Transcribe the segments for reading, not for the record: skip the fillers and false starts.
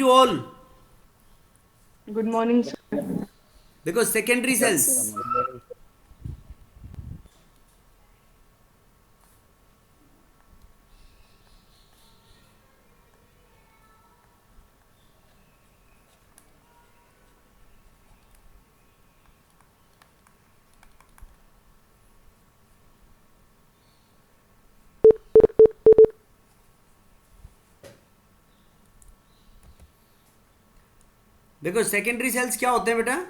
To all. Good morning sir. देखो secondary cells, देखो secondary cells क्या होते हैं बेटा?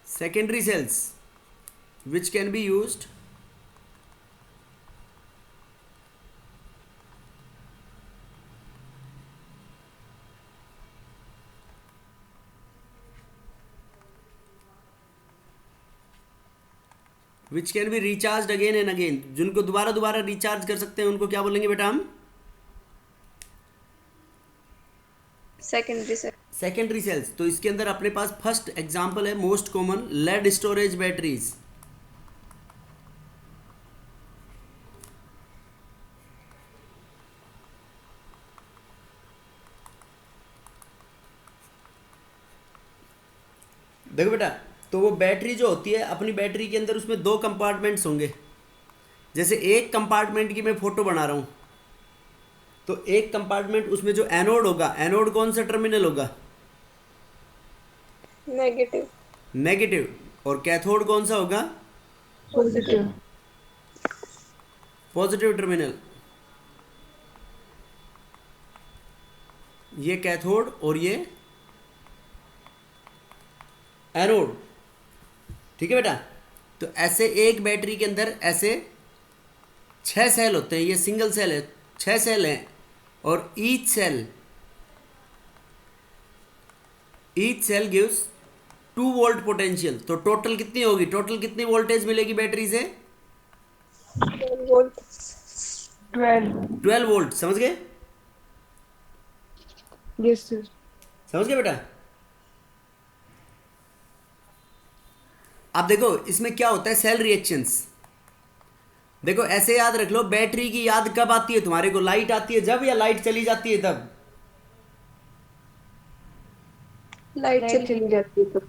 secondary cells which can be used which can be recharged again and again, जिनको दोबारा दोबारा रिचार्ज कर सकते हैं उनको क्या बोलेंगे बेटा हम? Secondary sir. Secondary cells. तो इसके अंदर अपने पास फर्स्ट एग्जांपल है most common lead storage batteries. देखो बेटा, तो वो बैटरी जो होती है, अपनी बैटरी के अंदर उसमें दो कंपार्टमेंट्स होंगे। जैसे एक कंपार्टमेंट की मैं फोटो बना रहा हूँ, तो एक कंपार्टमेंट उसमें जो एनोड होगा, एनोड कौन सा टर्मिनल होगा? नेगेटिव। नेगेटिव। और कैथोड कौन सा होगा? पॉजिटिव। Positive terminal. ये कैथोड और ये एनोड। ठीक है बेटा? तो ऐसे एक बैटरी के अंदर ऐसे 6 सेल होते हैं, ये सिंगल सेल है, 6 सेल हैं। और each cell gives 2 volt potential. तो टोटल कितनी होगी, टोटल कितनी वोल्टेज मिलेगी बैटरी से? 12 वोल्ट। 12। 12 वोल्ट। समझ गए? Yes sir. समझ गए बेटा? अब देखो इसमें क्या होता है, सेल रिएक्शंस। देखो ऐसे याद रख लो, बैटरी की याद कब आती है तुम्हारे को? लाइट आती है जब, या लाइट चली जाती है तब? लाइट लाइट चली। चली जाती है तो।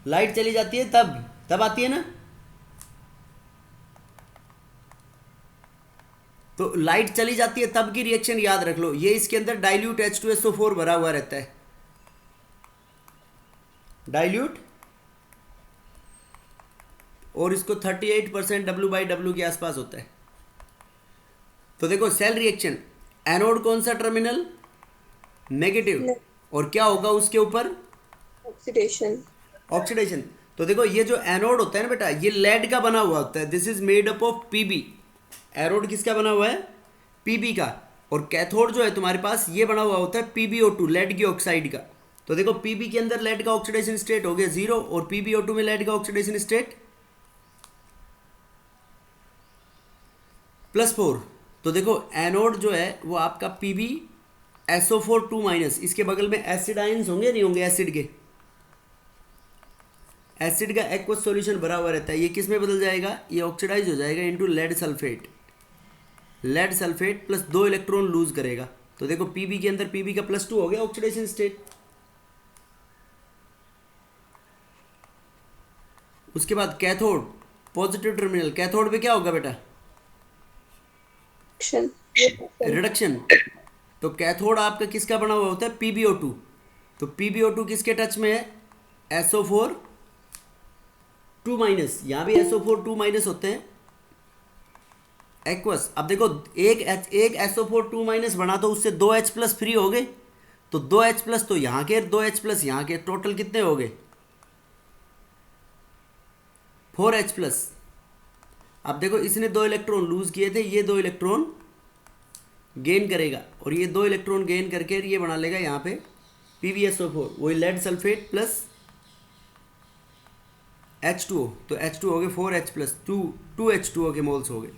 लाइट चली जाती है तब, तब आती है ना? तो लाइट चली जाती है तब की रिएक्शन याद रख लो। ये इसके अंदर डाइल्यूट H2SO4 भरा हुआ रहता है, डाइल्यूट। और इसको 38% W/W के आसपास होता है। तो देखो सेल रिएक्शन, एनोड कौन सा टर्मिनल? नेगेटिव। और क्या होगा उसके ऊपर? ऑक्सीडेशन। ऑक्सीडेशन। तो देखो ये जो एनोड होता है ना बेटा, ये लेड का बना हुआ होता है। This is made up of PB. Anode किसका बना हुआ है? पीबी का। और कैथोड जो है तुम्हारे पास, ये बना हुआ होता है PbO2, लेड की ऑक्साइड का। तो देखो पीबी के अंदर लेड का ऑक्सीडेशन स्टेट हो गया 0, और PbO2 में लेड का ऑक्सीडेशन स्टेट +4। तो देखो एनोड जो है वो आपका PbSO4 2-, इसके बगल में एसिड आयंस होंगे नहीं होंगे? एसिड के, एसिड का एक्वस सॉल्यूशन भरा हुआ रहता है। ये किस में बदल जाएगा? ये ऑक्सीडाइज हो जाएगा into lead sulphate. Lead sulphate plus 2 electron lose करेगा। तो देखो पीबी के अंदर पीबी का +2 हो गया ऑक्सीडेशन स्टेट। उसके बाद कैथोड, पॉजिटिव टर्मिनल। कैथोड पे क्या होगा बेटा? एक्शन। रिडक्शन। तो कैथोड आपका किसका बना हुआ होता है? PbO2। तो PbO2 किसके टच में है? SO4 2-। यहाँ भी SO4 2- होते हैं, एक्वस। अब देखो एक SO4 2- बना तो उससे 2H+ फ्री हो गए। तो 2H+ तो यहाँ के, 2H+ यहाँ के, टोटल कितने हो गए? 4H+। अब देखो इसने 2 इलेक्ट्रॉन लूज किए थे, ये 2 इलेक्ट्रॉन गेन करेगा, और ये 2 इलेक्ट्रॉन गेन करके ये बना लेगा यहाँ पे PbSO4, वही लेड सल्फेट प्लस H2O। तो H2 हो गए 4H+, 2H2O के मोल्स हो गए।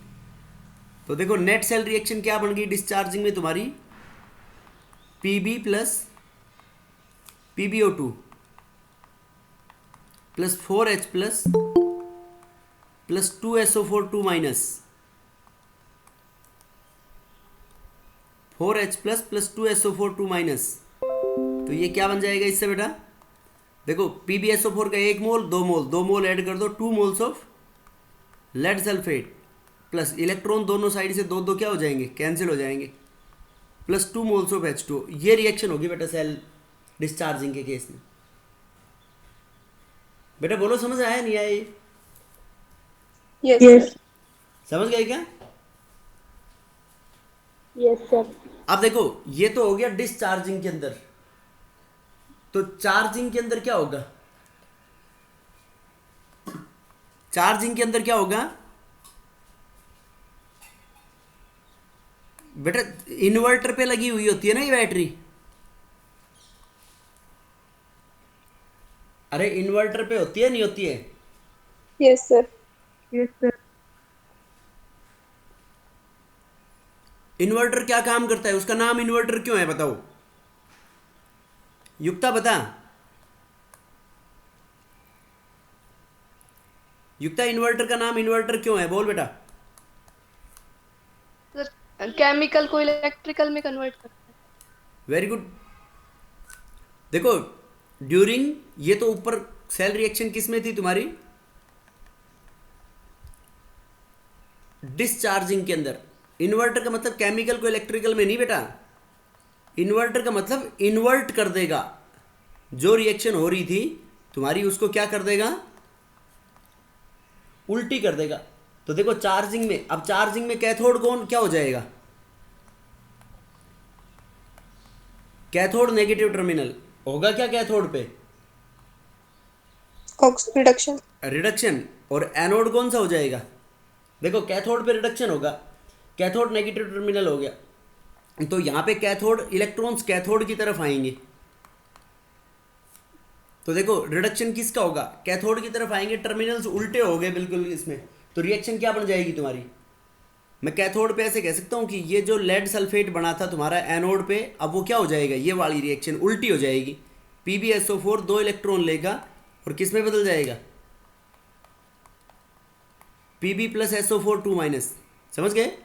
तो देखो नेट सेल रिएक्शन क्या बन गई डिस्चार्जिंग में तुम्हारी? Pb plus PbO2 plus 4H plus plus 2SO4 2 minus 4H plus plus 2SO4 2 minus. तो ये क्या बन जाएगा इससे बेटा? देखो PbSO4 का 1 मोल 2 मोल ऐड कर दो, 2 moles of lead sulphate plus electron दोनों साइड से दो क्या हो जाएंगे? कैंसिल हो जाएंगे, प्लस 2 मोल्स ऑफ H2O। ये रिएक्शन होगी बेटा सेल डिस्चार्जिंग के केस में। बेटा बोलो समझ आया नहीं आया? ये Yes, Yes. sir. समझ गए क्या? Yes, sir. अब देखो ये तो हो गया डिस्चार्जिंग के अंदर, तो चार्जिंग के अंदर क्या होगा? चार्जिंग के अंदर क्या होगा बेटा? इन्वर्टर पे लगी हुई होती है ना ये बैटरी। अरे इन्वर्टर पे होती है नहीं होती है? Yes, sir. Yes, sir. Inverter क्या काम करता है? उसका नाम इन्वर्टर क्यों है बताओ? युक्ता बता। युक्ता इन्वर्टर का नाम इन्वर्टर क्यों है? बोल बेटा। सर केमिकल को इलेक्ट्रिकल में कन्वर्ट करता है। Very good. देखो ड्यूरिंग, ये तो ऊपर सेल रिएक्शन किस में थी तुम्हारी? डिस्चार्जिंग के अंदर। इन्वर्टर का मतलब केमिकल को इलेक्ट्रिकल में नहीं बेटा। इन्वर्टर का मतलब इन्वर्ट कर देगा, जो रिएक्शन हो रही थी तुम्हारी उसको क्या कर देगा? उल्टी कर देगा। तो देखो चार्जिंग में, अब चार्जिंग में कैथोड कौन क्या हो जाएगा? कैथोड नेगेटिव टर्मिनल होगा क्या कैथोड पे? Reduction. रिडक्शन। और एनोड कौन सा हो जाएगा? देखो कैथोड पे रिडक्शन होगा, कैथोड नेगेटिव टर्मिनल हो गया, तो यहाँ पे कैथोड इलेक्ट्रॉन्स कैथोड की तरफ आएंगे। तो देखो रिडक्शन किसका होगा? कैथोड की तरफ आएंगे, टर्मिनल्स उल्टे हो गए बिल्कुल इसमें, तो रिएक्शन क्या बन जाएगी तुम्हारी? मैं कैथोड पे ऐसे कह सकता हूँ कि ये जो लेड सल्फेट बना था तुम्हारा एनोड पे, अब वो क्या हो जाएगा? ये वाली रिएक्शन उल्टी हो जाएगी। PbSO4 2 इलेक्ट्रॉन लेगा और किस में बदल जाएगा? Pb plus SO4 2 minus. समझ गए?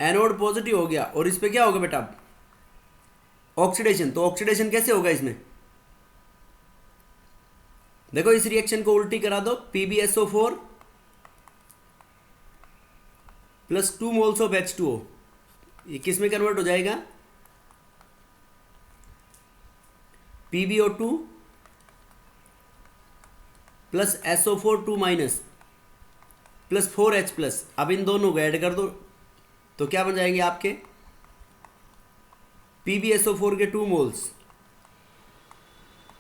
एनोड पॉजिटिव हो गया और इस पे क्या होगा बेटा? ऑक्सीडेशन। तो ऑक्सीडेशन कैसे होगा इसमें? देखो इस रिएक्शन को उल्टी करा दो, PbSO4 plus 2 moles of H2O, ये किस में कन्वर्ट हो जाएगा? PbO2 plus SO4 2 minus plus 4H plus. अब इन दोनों को ऐड कर दो तो क्या बन जाएंगे आपके? PbSO4 के 2 moles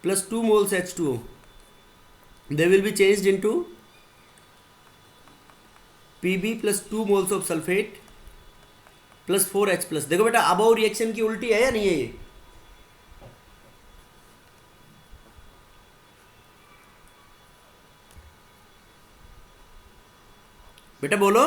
plus 2 moles H2O, they will be changed into Pb plus 2 moles of sulphate plus 4H plus. देखो बेटा अबव रिएक्शन की उल्टी है या नहीं है ये? बेटा बोलो।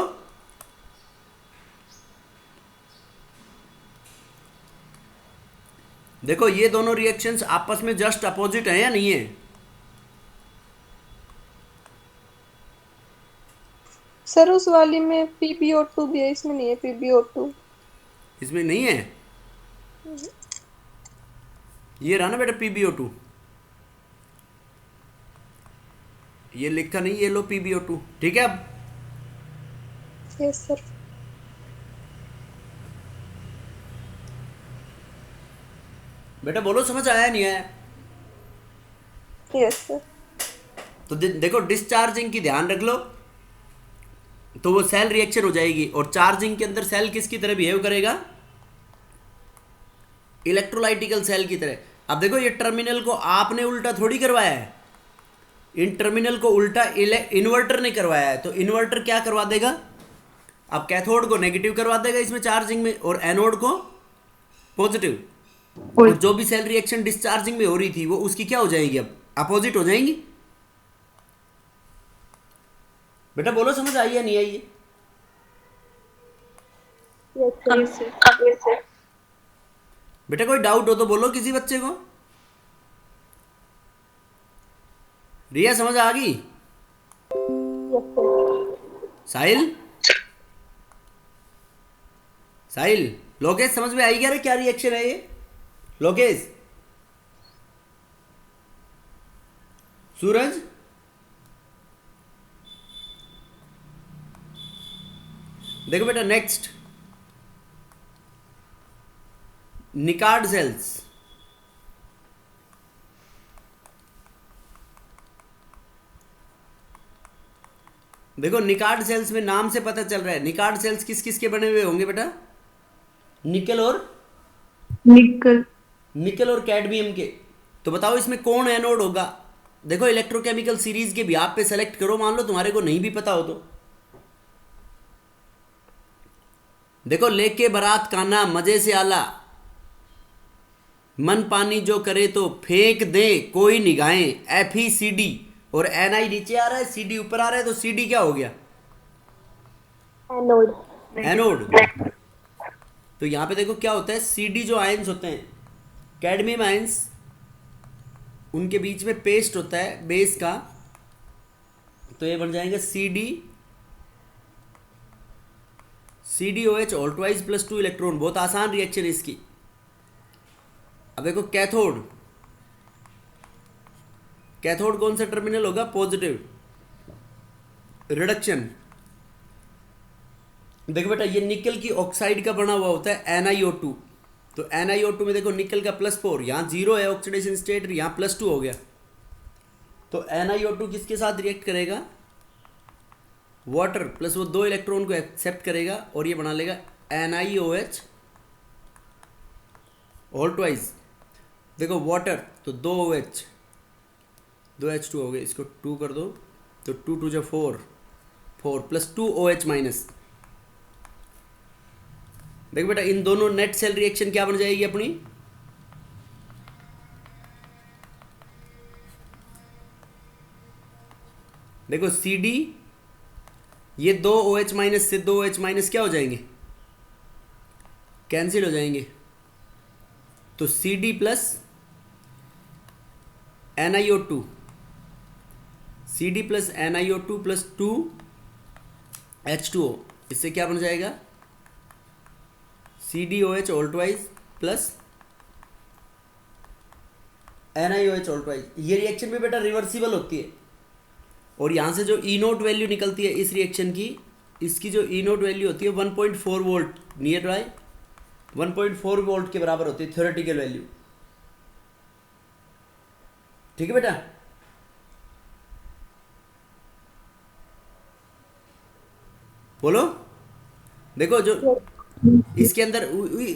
देखो ये दोनों रिएक्शंस आपस में जस्ट अपोजिट है या नहीं है? सर उस वाली में PbO2 भी है, इसमें नहीं है PbO2। इसमें नहीं है? ये रहा ना बेटा PbO2, ये लिखा नहीं, ये लो PbO2। ठीक है। अब यस सर। बेटा बोलो समझ आया नहीं आया? Yes sir. तो देखो डिस्चार्जिंग की ध्यान रख लो, तो वो सेल रिएक्शन हो जाएगी और चार्जिंग के अंदर सेल किसकी तरह बिहेव करेगा? इलेक्ट्रोलाइटिकल सेल की तरह। अब देखो ये टर्मिनल को आपने उल्टा थोड़ी करवाया है, इन टर्मिनल को उल्टा इन्वर्टर ने करवाया है। तो इन्वर्टर क्या करवा देगा? अब कैथोड को नेगेटिव करवा देगा इसमें चार्जिंग में, और एनोड को पॉजिटिव। और जो भी सेल रिएक्शन डिस्चार्जिंग में हो रही थी वो उसकी क्या हो जाएगी? अब अपोजिट हो जाएंगी। बेटा बोलो समझ आई या नहीं आई ये? Yes, sir. बेटा कोई डाउट हो तो बोलो किसी बच्चे को। रिया समझ आ गई? Yes, sir. साहिल, साहिल, लोकेश समझ में आई क्या रे क्या रिएक्शन है ये? लोकेश, सूरज, देखो बेटा नेक्स्ट, निकार्ड सेल्स। देखो निकार्ड सेल्स में नाम से पता चल रहा है, निकार्ड सेल्स किस किस के बने हुए होंगे बेटा? निकल और Nickel. निकल और कैडमियम के। तो बताओ इसमें कौन एनोड होगा? देखो इलेक्ट्रोकेमिकल सीरीज के भी आप पे सेलेक्ट करो, मान लो तुम्हारे को नहीं भी पता हो तो। देखो लेके बारात काना मजे से आला, मन पानी जो करे तो फेंक दे कोई निगाहें, FECD और NI नीचे आ रहा है, CD ऊपर आ रहा है, तो CD क्या हो गया? Anode. एनोड। तो यहां पे देखो क्या होता है, CD जो आयंस होते हैं, कैडमियम आयंस, उनके बीच में पेस्ट होता है बेस का, तो ये बन जाएंगे CdOH all twice plus 2 electron. बहुत आसान रिएक्शन है इसकी। अब देखो कैथोड, कैथोड कौन सा टर्मिनल होगा? पॉजिटिव। रिडक्शन, देखो बेटा ये निकल की ऑक्साइड का बना हुआ होता है NiO2। तो NiO2 में देखो निकल का +4, यहाँ 0 है ऑक्सीडेशन स्टेट, यहाँ +2 हो गया। तो NiO2 किसके साथ रिएक्ट करेगा? वाटर प्लस वो 2 इलेक्ट्रॉन को एक्सेप्ट करेगा और ये बना लेगा NiOH ऑल ट्वाइस। देखो वाटर तो 2OH, 2H2 हो गए, इसको 2 कर दो तो 2 2 जा 4, 4 प्लस 2OH माइनस। देखो बेटा इन दोनों नेट सेल रिएक्शन क्या बन जाएगी अपनी? देखो CD, ये 2OH माइनस से 2OH माइनस क्या हो जाएंगे? कैंसिल हो जाएंगे। तो CD plus NiO2, CD plus NiO2 plus 2H2O, इससे क्या बन जाएगा? CdOH all twice plus NiOH all twice. ये रिएक्शन भी बेटा रिवर्सिबल होती है, और यहाँ से जो E नोट वैल्यू निकलती है इस रिएक्शन की, इसकी जो E नोट वैल्यू होती है 1.4 वोल्ट, नियर बाय 1.4 वोल्ट के बराबर होती है थ्योरेटिकल वैल्यू। ठीक है बेटा? बोलो। देखो जो इसके अंदर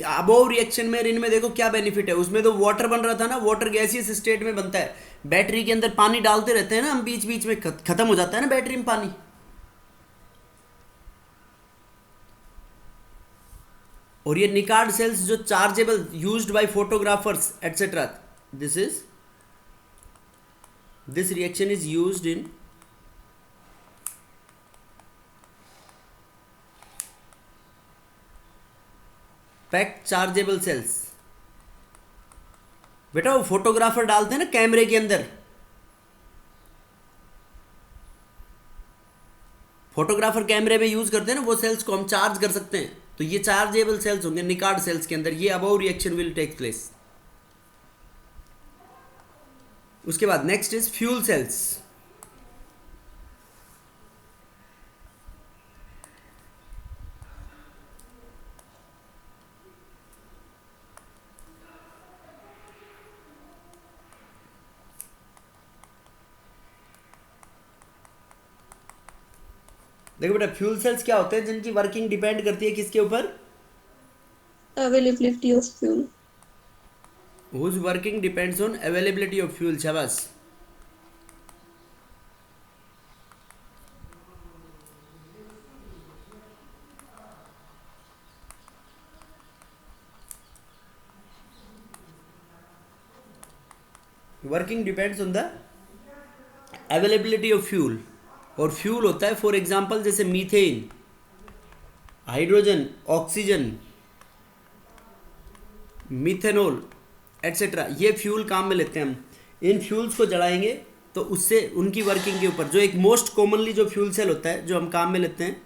अबोव रिएक्शन में, इनमें देखो क्या बेनिफिट है। उसमें तो वाटर बन रहा था ना, वाटर गैसियस स्टेट में बनता है। बैटरी के अंदर पानी डालते रहते हैं ना हम, बीच बीच में खत्म हो जाता है ना बैटरी में पानी। और ये निकार्ड सेल्स जो chargeable, used by photographers etcetera, this reaction is used in packed chargeable cells. बेटा वो फोटोग्राफर डालते हैं ना कैमरे के अंदर, फोटोग्राफर कैमरे में यूज करते हैं ना, वो सेल्स को हम चार्ज कर सकते हैं। तो ये चार्जेबल सेल्स होंगे निकार्ड सेल्स के अंदर। ये above reaction will take place. उसके बाद नेक्स्ट इज फ्यूल सेल्स। देखो बेटा फ्यूल सेल्स क्या होते हैं? जिनकी वर्किंग डिपेंड करती है किसके ऊपर? Availability of fuel. Whose working depends on availability of fuel. शाबाश। Working depends on the availability of fuel. और फ्यूल होता है फॉर एग्जांपल जैसे methane, hydrogen, oxygen, methanol etcetera. ये फ्यूल काम में लेते हैं हम। इन फ्यूल्स को जलाएंगे तो उससे उनकी वर्किंग के ऊपर जो एक मोस्ट कॉमनली जो फ्यूल सेल होता है जो हम काम में लेते हैं,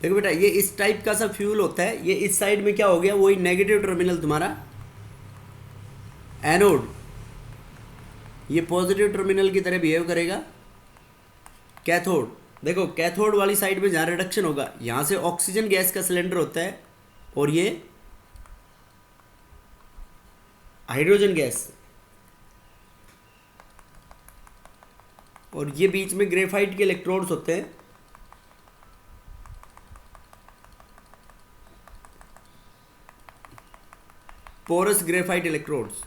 देखो बेटा ये इस टाइप का सा फ्यूल होता है। ये इस साइड में क्या हो गया, वही नेगेटिव टर्मिनल तुम्हारा एनोड, ये पॉजिटिव टर्मिनल की तरह बिहेव करेगा कैथोड। देखो कैथोड वाली साइड में जहाँ रिडक्शन होगा, यहाँ से ऑक्सीजन गैस का सिलेंडर होता है और ये हाइड्रोजन गैस, और ये बीच में ग्रेफाइट के इलेक्ट्रोड्स होते हैं। Porous graphite electrodes.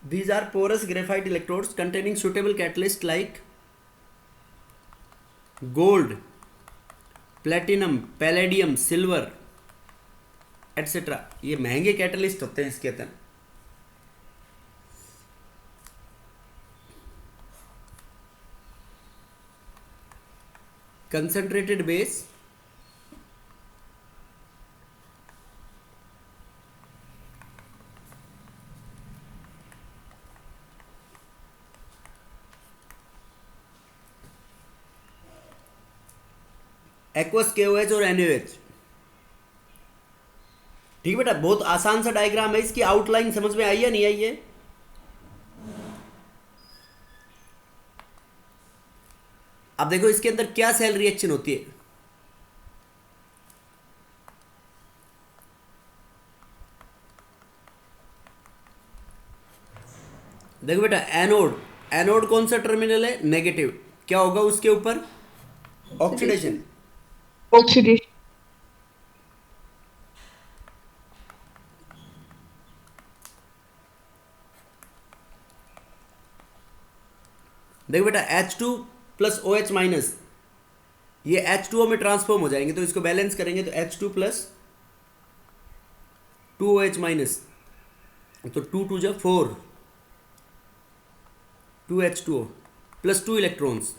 These are porous graphite electrodes containing suitable catalyst like gold, platinum, palladium, silver, etc. ये महंगे कैटलिस्ट होते हैं इसके अंदर। कंसंट्रेटेड बेस, एक्वस KOH और NaOH। ठीक है बेटा, बहुत आसान सा डायग्राम है। इसकी आउटलाइन समझ में आई है नहीं आई है? अब देखो इसके अंदर क्या सेल रिएक्शन होती है। देखो बेटा एनोड, एनोड कौन सा टर्मिनल है, नेगेटिव। क्या होगा उसके ऊपर, ऑक्सीडेशन। ऑक्सीडेशन। देखो बेटा H2 प्लस OH माइनस, ये H2O में ट्रांसफॉर्म हो जाएंगे तो इसको बैलेंस करेंगे तो H2 प्लस 2OH माइनस, तो 2 2 जा 4, 2H2O प्लस 2 इलेक्ट्रॉन्स।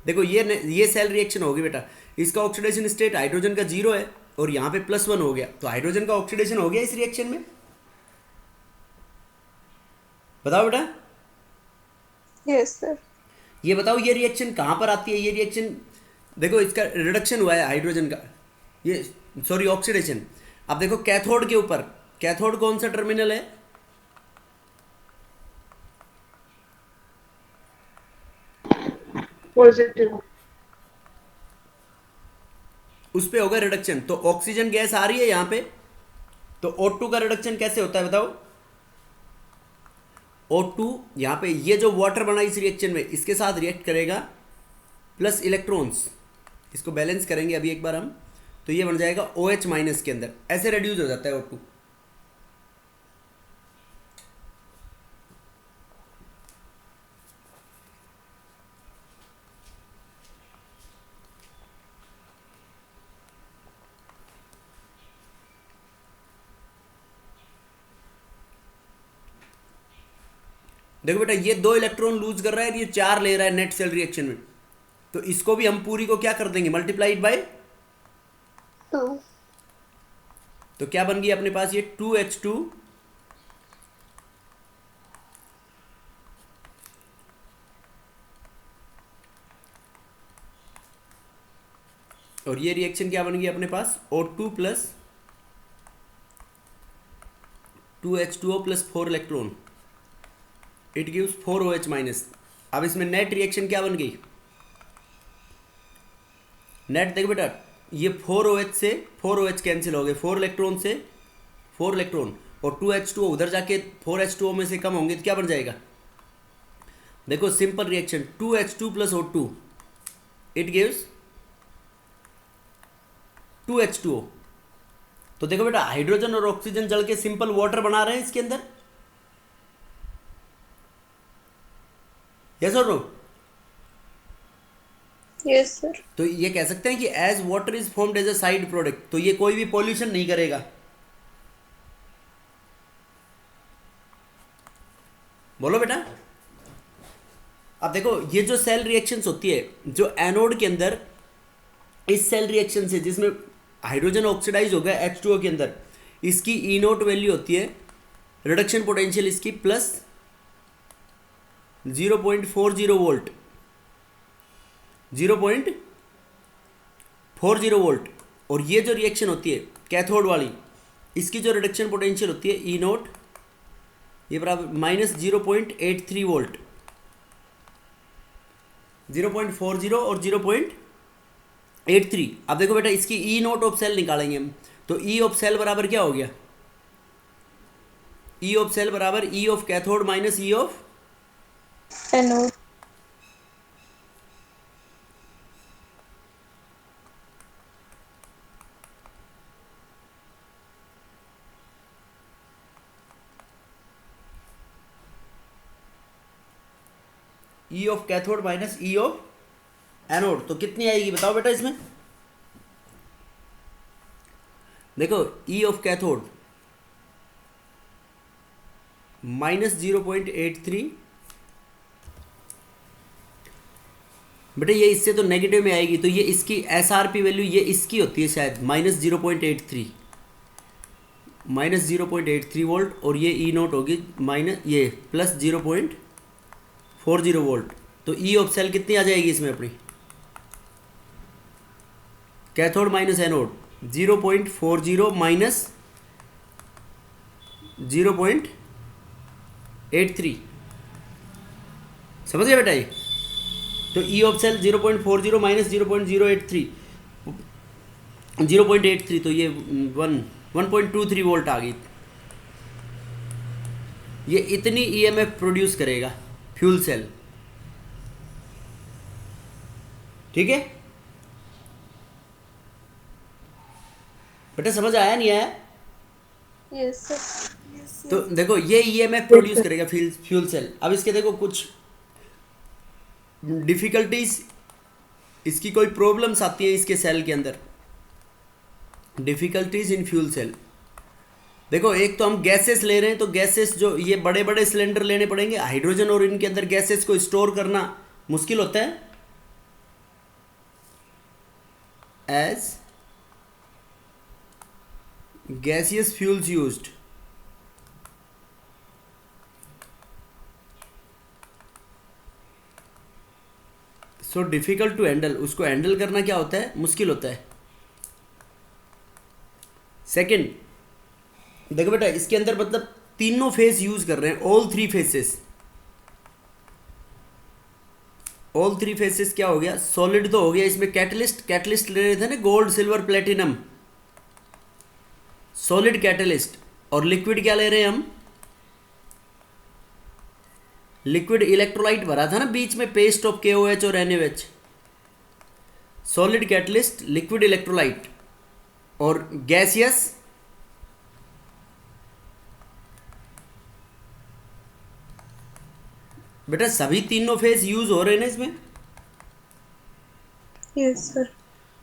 देखो ये सेल रिएक्शन होगी बेटा। इसका ऑक्सीडेशन स्टेट हाइड्रोजन का 0 है और यहाँ पे +1 हो गया, तो हाइड्रोजन का ऑक्सीडेशन हो गया इस रिएक्शन में। बताओ बेटा। Yes sir. ये बताओ ये रिएक्शन कहाँ पर आती है। ये रिएक्शन देखो इसका रिडक्शन हुआ है हाइड्रोजन का, ये सॉरी ऑक्सीडेशन। अब देखो कैथोड के ऊपर, कैथोड कौन सा टर्मिनल है, पॉजिटिव। उस पे होगा रिडक्शन। तो ऑक्सीजन गैस आ रही है यहाँ पे, तो O2 का रिडक्शन कैसे होता है बताओ। O2 यहाँ पे ये जो वाटर बना इस रिएक्शन में, इसके साथ रिएक्ट करेगा प्लस इलेक्ट्रॉन्स, इसको बैलेंस करेंगे अभी एक बार हम, तो ये बन जाएगा OH माइनस के अंदर, ऐसे रिड्यूस हो जाता है O2। देखो बेटा ये 2 इलेक्ट्रॉन लूज कर रहा है, ये 4 ले रहा है नेट सेल रिएक्शन में, तो इसको भी हम पूरी को क्या कर देंगे, मल्टीप्लाइड बाय 2 तो क्या बन गई अपने पास ये 2H2 और ये रिएक्शन क्या बन गई अपने पास O2 plus 2H2O plus 4 electron, it gives 4OH minus. अब इसमें नेट रिएक्शन क्या बन गई, नेट देखो बेटा ये 4OH से 4OH कैंसिल हो गए, 4 इलेक्ट्रॉन से 4 इलेक्ट्रॉन और 2H2O उधर जाके 4H2O में से कम होंगे तो क्या बन जाएगा, देखो simple reaction 2H2 plus O2 it gives 2H2O। तो देखो बेटा हाइड्रोजन और ऑक्सीजन जल के सिंपल वाटर बना रहे हैं इसके अंदर, यस और नो। Yes sir. तो ये कह सकते हैं कि as water is formed as a side product, तो ये कोई भी पॉल्यूशन नहीं करेगा, बोलो बेटा। अब देखो ये जो सेल रिएक्शंस होती है जो एनोड के अंदर इस सेल रिएक्शन से जिसमें हाइड्रोजन ऑक्सीडाइज हो गया H2O के अंदर, इसकी ई नोट वैल्यू होती है रिडक्शन पोटेंशियल इसकी प्लस 0.40 वोल्ट, 0.40 वोल्ट। और ये जो रिएक्शन होती है कैथोड वाली, इसकी जो रिडक्शन पोटेंशियल होती है ई नोट ये बराबर माइनस 0.83 वोल्ट, 0.40 और 0.83। अब देखो बेटा इसकी ई नोट ऑफ सेल निकालेंगे हम, तो ई ऑफ सेल बराबर क्या हो गया, ई ऑफ सेल बराबर ई of cathode minus E of anode. E of cathode minus E of anode, तो कितनी आएगी बताओ बेटा इसमें, देखो ई ऑफ कैथोड माइनस 0.83, बेटा ये इससे तो नेगेटिव में आएगी, तो ये इसकी SRP वैल्यू ये इसकी होती है शायद माइनस 0.83, माइनस 0.83 वोल्ट, और ये ई नोट होगी माइनस ये प्लस 0.40 वोल्ट। तो ई ऑफ सेल कितनी आ जाएगी इसमें अपनी, कैथोड माइनस एनोड 0.40 माइनस 0.83, समझ गए बेटा ये। तो ई ऑफ सेल 0.40 माइनस 0.83 तो ये 1.23 वोल्ट आ गई। ये इतनी ईएमएफ प्रोड्यूस करेगा फ्यूल सेल, ठीक है बेटा, समझ आया नहीं आया। Yes sir. तो देखो ये ईएमएफ प्रोड्यूस करेगा फ्यूल सेल। अब इसके देखो कुछ डिफिकल्टीज, इसकी कोई प्रॉब्लम्स आती है इसके सेल के अंदर, डिफिकल्टीज इन फ्यूल सेल। देखो एक तो हम गैसेस ले रहे हैं, तो गैसेस जो ये बड़े बड़े सिलेंडर लेने पड़ेंगे, हाइड्रोजन और इनके अंदर गैसेस को स्टोर करना मुश्किल होता है। As gaseous fuels used, so difficult to handle, उसको हैंडल करना क्या होता है, मुश्किल होता है। सेकंड देखो बेटा इसके अंदर मतलब तीनों फेस यूज कर रहे हैं, all three faces. All three faces क्या हो गया, सॉलिड तो हो गया, इसमें कैटलिस्ट ले रहे थे ना, gold silver platinum, solid catalyst. और लिक्विड क्या ले रहे हैं हम, लिक्विड इलेक्ट्रोलाइट भरा था ना बीच में, पेस्ट ऑफ KOH और NaOH, solid catalyst liquid electrolyte. और गैसियस बेटा सभी तीनों फेस यूज हो रहे हैं ना इसमें। Yes sir.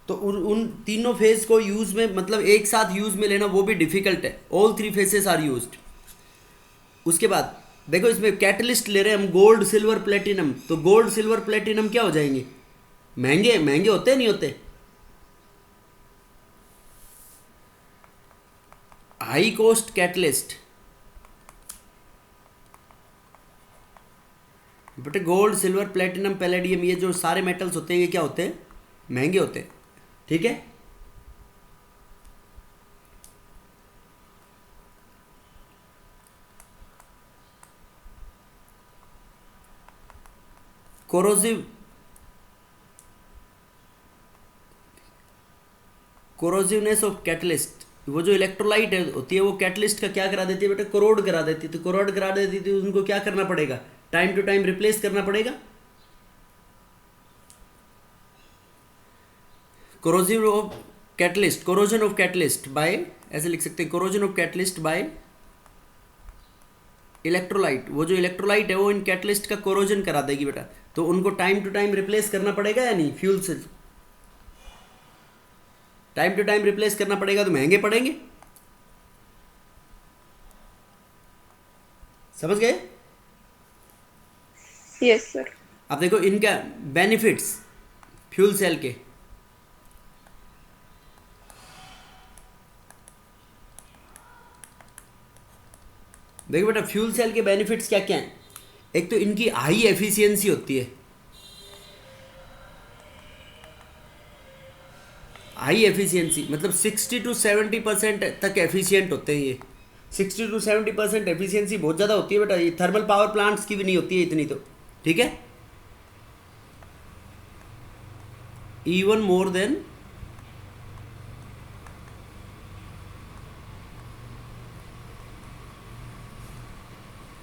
तो उन तीनों फेज को यूज में मतलब एक साथ यूज में लेना वो भी डिफिकल्ट है। All three phases are used. उसके बाद देखो इसमें कैटलिस्ट ले रहे हैं हम, गोल्ड सिल्वर प्लेटिनम, तो गोल्ड सिल्वर प्लेटिनम क्या हो जाएंगे? महंगे महंगे होते नहीं होते? हाई कॉस्ट कैटलिस्ट, बेटे गोल्ड सिल्वर प्लेटिनम पैलेडियम ये जो सारे मेटल्स होते हैं ये क्या होते हैं? महंगे होते हैं। ठीक है, कोरोसिव, कोरोसिवनेस ऑफ कैटलिस्ट, वो जो इलेक्ट्रोलाइट होती है वो कैटलिस्ट का क्या करा देती है बेटा? कोरोड करा देती है। तो कोरोड करा देती है तो उनको क्या करना पड़ेगा? टाइम टू टाइम रिप्लेस करना पड़ेगा। Corrosive of catalyst, corrosion of catalyst by, ऐसे लिख सकते हैं, corrosion of catalyst by electrolyte. वो जो इलेक्ट्रोलाइट है वो इन कैटलिस्ट का कोरोजन करा देगी बेटा, तो उनको टाइम टू टाइम रिप्लेस करना पड़ेगा या नहीं? फ्यूल से टाइम टू टाइम रिप्लेस करना पड़ेगा तो महंगे पड़ेंगे। समझ गए? Yes sir. अब देखो इनका बेनिफिट्स फ्यूल सेल के। देखो बेटा फ्यूल सेल के बेनिफिट्स क्या क्या हैं? एक तो इनकी हाई एफिशिएंसी होती है, हाई एफिशिएंसी मतलब 60 to 70% तक एफिशिएंट होते हैं ये। 60 to 70% एफिशिएंसी बहुत ज़्यादा होती है बेटा, ये थर्मल पावर प्लांट्स की भी नहीं होती है इतनी तो। ठीक है, even more than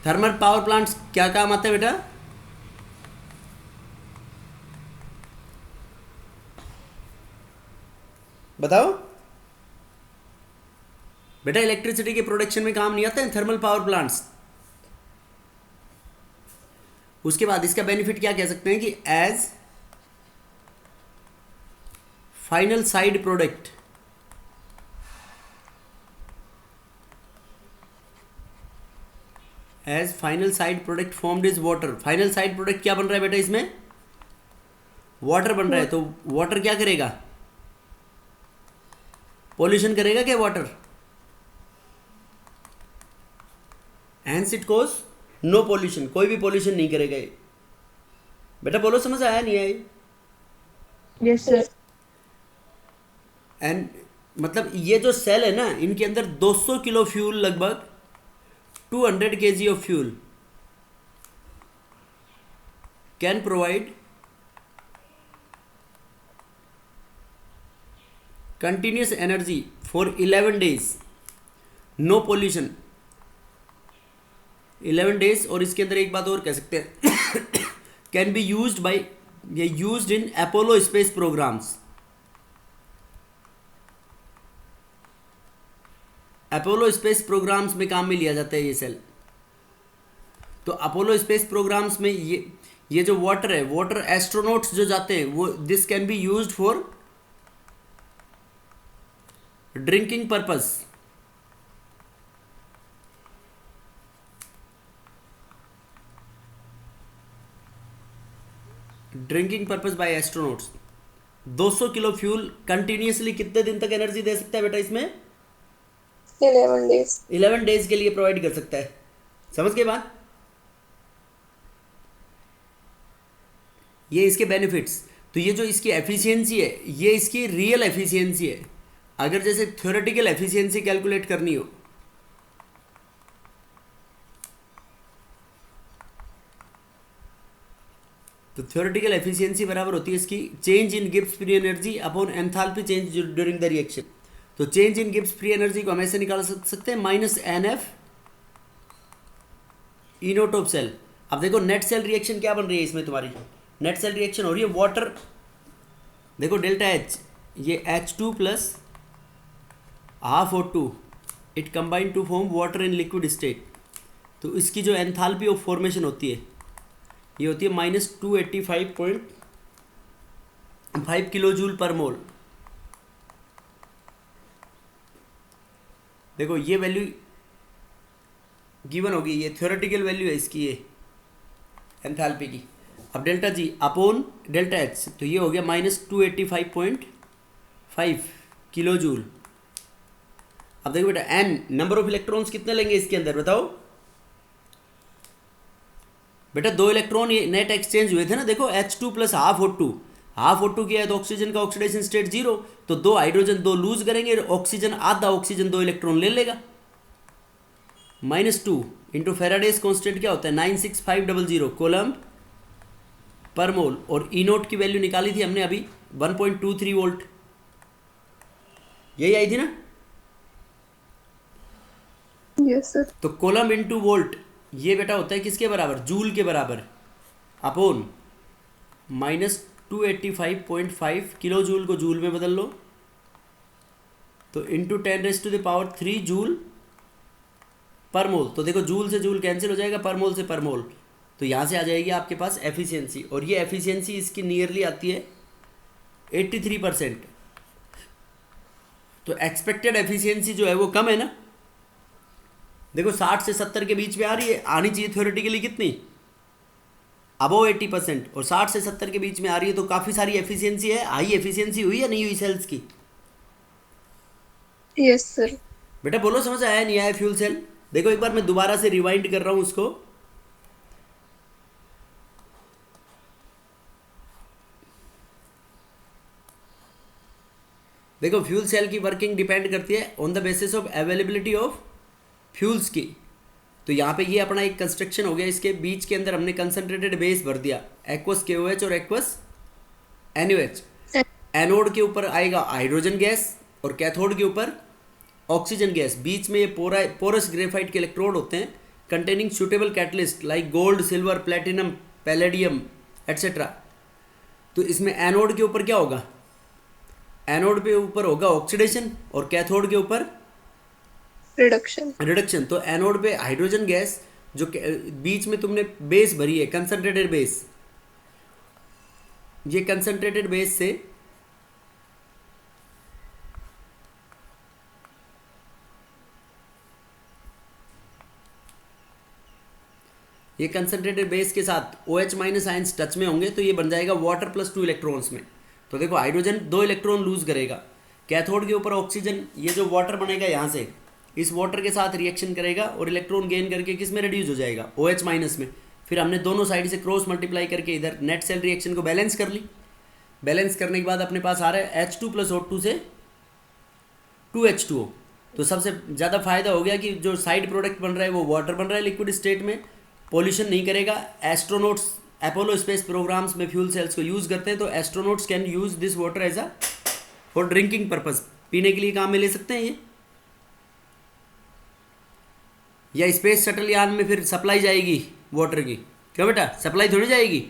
thermal power plants क्या काम आते हैं बेटा? बताओ बेटा, इलेक्ट्रिसिटी के प्रोडक्शन में काम नहीं आते हैं थर्मल पावर प्लांट्स। उसके बाद इसका बेनिफिट क्या कह सकते हैं कि as final side product, as final side product formed is water. Final side product क्या बन रहा है बेटा? इसमें वाटर बन रहा है, तो वाटर क्या करेगा? पॉल्यूशन करेगा क्या water? Hence it cause no pollution, कोई भी पॉल्यूशन नहीं करेगा ये। बेटा बोलो समझ आया नहीं आया? Yes sir. एंड मतलब ये जो सेल है ना, इनके अंदर 200 किलो फ्यूल, लगभग 200 kg of fuel can provide continuous energy for 11 days, no pollution 11 days। और इसके अंदर एक बात और कह सकते हैं कैन बी यूज्ड बाय, ये used in Apollo space programmes. Apollo space programmes में काम में लिया जाता है ये सेल। तो अपोलो स्पेस प्रोग्राम्स में ये जो वाटर है, वाटर एस्ट्रोनॉट्स जो जाते हैं वो, this can be used for drinking purpose. Drinking purpose bye astronauts. 200 kilo fuel continuously कितने दिन तक एनर्जी दे सकता है बेटा इसमें? 11 days। 11 days के लिए प्रोवाइड कर सकता है। समझ गए बात? ये इसके बेनिफिट्स। तो ये जो इसकी एफिशिएंसी है, ये इसकी रियल एफिशिएंसी है। अगर जैसे थ्योरेटिकल एफिशिएंसी कैलकुलेट करनी हो, तो थ्योरेटिकल एफिशिएंसी बराबर होती है इसकी change in Gibbs free energy upon enthalpy change during the reaction. तो change in Gibbs free energy को हम ऐसे निकाल सकते हैं, -NF E nought of cell. अब देखो नेट सेल रिएक्शन क्या बन रही है इसमें तुम्हारी? नेट सेल रिएक्शन हो रही है वाटर, देखो डेल्टा H, ये H2 plus half O2, it combine to form water in liquid state. तो इसकी जो एंथैल्पी ऑफ फॉर्मेशन होती है ये होती है -285.5 किलो जूल पर मोल। देखो ये वैल्यू गिवन होगी, ये थ्योरेटिकल वैल्यू है इसकी, ये एंथैल्पी की। अब delta G upon delta H, तो ये हो गया -285.5 किलो जूल। अब देखो बेटा एन नंबर ऑफ इलेक्ट्रॉन्स कितने लेंगे इसके अंदर बताओ बेटा, 2 इलेक्ट्रॉन ये नेट एक्सचेंज हुए थे ना, देखो H2 plus half O2, half O2 किया है तो ऑक्सीजन का ऑक्सीडेशन स्टेट 0, तो 2 हाइड्रोजन 2 लूज करेंगे, ऑक्सीजन आधा ऑक्सीजन 2 इलेक्ट्रॉन ले लेगा। -2 इंटू फेराडेज कॉन्स्टेंट क्या होता है 96500 कोलम्ब पर मोल, और ई नोट की वैल्यू निकाली थी हमने अभी 1.23 वोल्ट, यही आई थी ना। Yes sir. तो कोलम्ब इंटू वोल्ट ये बेटा होता है किसके बराबर, जूल के बराबर, अपोन -285.5 किलो जूल को जूल में बदल लो, तो इंटू 10⁻³ जूल पर मोल। तो देखो जूल से जूल कैंसिल हो जाएगा, पर मोल से पर मोल, तो यहाँ से आ जाएगी आपके पास एफिशिएंसी, और ये एफिशिएंसी इसकी नियरली आती है 83%। तो एक्सपेक्टेड एफिशिएंसी जो है वो कम है ना, देखो 60 से 70 के बीच में आ रही है, आनी चाहिए थ्योरेटिकली कितनी, अबो 80%, और 60 से 70 के बीच में आ रही है, तो काफ़ी सारी एफिशिएंसी है। हाई एफिशिएंसी हुई या नहीं हुई सेल्स की? Yes sir. बेटा बोलो समझ आया नहीं आया फ्यूल सेल? देखो एक बार मैं दोबारा से रिवाइंड कर रहा हूँ उसको, देखो फ्यूल सेल की वर्किंग डिपेंड करती है on the basis of availability of fuels की। तो यहाँ पे ये अपना एक कंस्ट्रक्शन हो गया, इसके बीच के अंदर हमने कंसंट्रेटेड बेस भर दिया, एक्वस KOH और एक्वस NaOH। एनोड के ऊपर आएगा हाइड्रोजन गैस और कैथोड के ऊपर ऑक्सीजन गैस। बीच में ये पोरस ग्रेफाइट के इलेक्ट्रोड होते हैं containing suitable catalyst like gold, silver, platinum, palladium etcetera. तो इसमें एनोड के ऊपर क्या होगा, एनोड पे ऊपर होगा ऑक्सीडेशन और कैथोड के ऊपर रिडक्शन। तो एनोड पे हाइड्रोजन गैस जो बीच में तुमने बेस भरी है कंसंट्रेटेड बेस, ये कंसंट्रेटेड बेस से ये कंसंट्रेटेड बेस के साथ OH माइनस आयंस टच में होंगे, तो ये बन जाएगा वाटर प्लस 2 इलेक्ट्रॉन्स में। तो देखो हाइड्रोजन 2 इलेक्ट्रॉन लूज करेगा, कैथोड के ऊपर ऑक्सीजन, ये जो वाटर बनेगा यहाँ से इस वाटर के साथ रिएक्शन करेगा और इलेक्ट्रॉन गेन करके किस में रिड्यूस हो जाएगा, OH माइनस में। फिर हमने दोनों साइड से क्रॉस मल्टीप्लाई करके इधर नेट सेल रिएक्शन को बैलेंस कर ली। बैलेंस करने के बाद अपने पास आ रहा है H2 प्लस O2 से 2H2O। तो सबसे ज़्यादा फायदा हो गया कि जो साइड प्रोडक्ट बन रहा है वो वाटर बन रहा है लिक्विड स्टेट में, पॉल्यूशन नहीं करेगा। एस्ट्रोनॉट्स अपोलो स्पेस प्रोग्राम्स में फ्यूल सेल्स को यूज़ करते हैं, तो astronauts can use this water as a for drinking purpose, पीने के लिए काम में ले सकते हैं ये। या स्पेस शटल यान में फिर सप्लाई जाएगी वाटर की, क्यों बेटा सप्लाई थोड़ी जाएगी।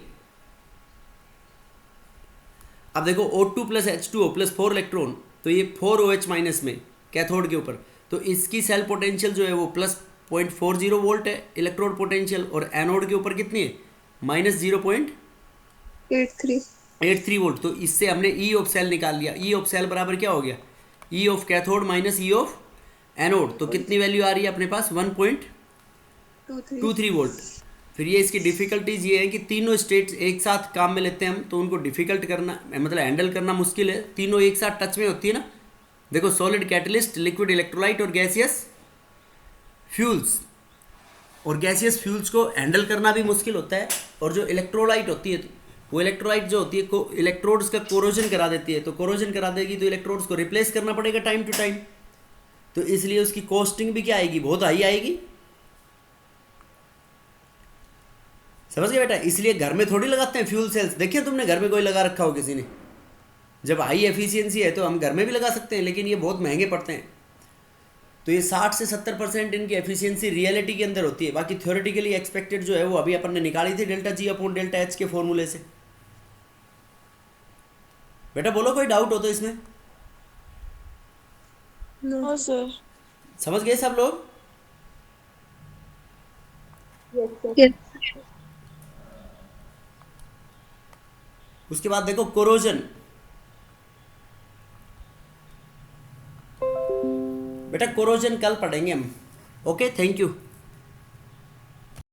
अब देखो O2 plus H2O plus 4 electron, तो ये 4 OH माइनस में कैथोड के ऊपर, तो इसकी सेल पोटेंशियल जो है वो प्लस 0.40 वोल्ट है इलेक्ट्रोड पोटेंशियल, और एनोड के ऊपर कितनी है -0.83 वोल्ट। तो इससे हमने E ऑफ सेल निकाल लिया। E ऑफ सेल बराबर क्या हो गया, E of cathode minus E of anode. तो कितनी वैल्यू आ रही है अपने पास 1.23 वोल्ट। फिर ये इसकी डिफ़िकल्टीज ये है कि तीनों स्टेट्स एक साथ काम में लेते हैं हम, तो उनको डिफ़िकल्ट करना मतलब हैंडल करना मुश्किल है। तीनों एक साथ टच में होती है ना, देखो सॉलिड कैटलिस्ट, लिक्विड इलेक्ट्रोलाइट और गैसियस फ्यूल्स। और गैसियस फ्यूल्स को हैंडल करना भी मुश्किल होता है, और जो इलेक्ट्रोलाइट होती है वो इलेक्ट्रोलाइट जो होती है इलेक्ट्रोड्स का कोरोजन करा देती है, तो कोरोजन करा देगी तो इलेक्ट्रोड्स को रिप्लेस करना पड़ेगा टाइम टू टाइम, तो इसलिए उसकी कॉस्टिंग भी क्या आएगी, बहुत हाई आएगी। समझ गए बेटा? इसलिए घर में थोड़ी लगाते हैं फ्यूल सेल्स, देखिए तुमने घर में कोई लगा रखा हो किसी ने। जब हाई एफिशिएंसी है तो हम घर में भी लगा सकते हैं, लेकिन ये बहुत महंगे पड़ते हैं। तो ये 60 से 70% इनकी एफिशिएंसी रियलिटी के अंदर होती है, बाकी थ्योरेटिकली एक्सपेक्टेड जो है वो अभी अपन ने निकाली थी delta G upon delta H के फॉर्मूले से। बेटा बोलो कोई डाउट हो तो इसमें? No sir. समझ गए सब लोग? यस। उसके बाद देखो कोरोजन। बेटा कोरोजन कल पढ़ेंगे हम। Okay, thank you.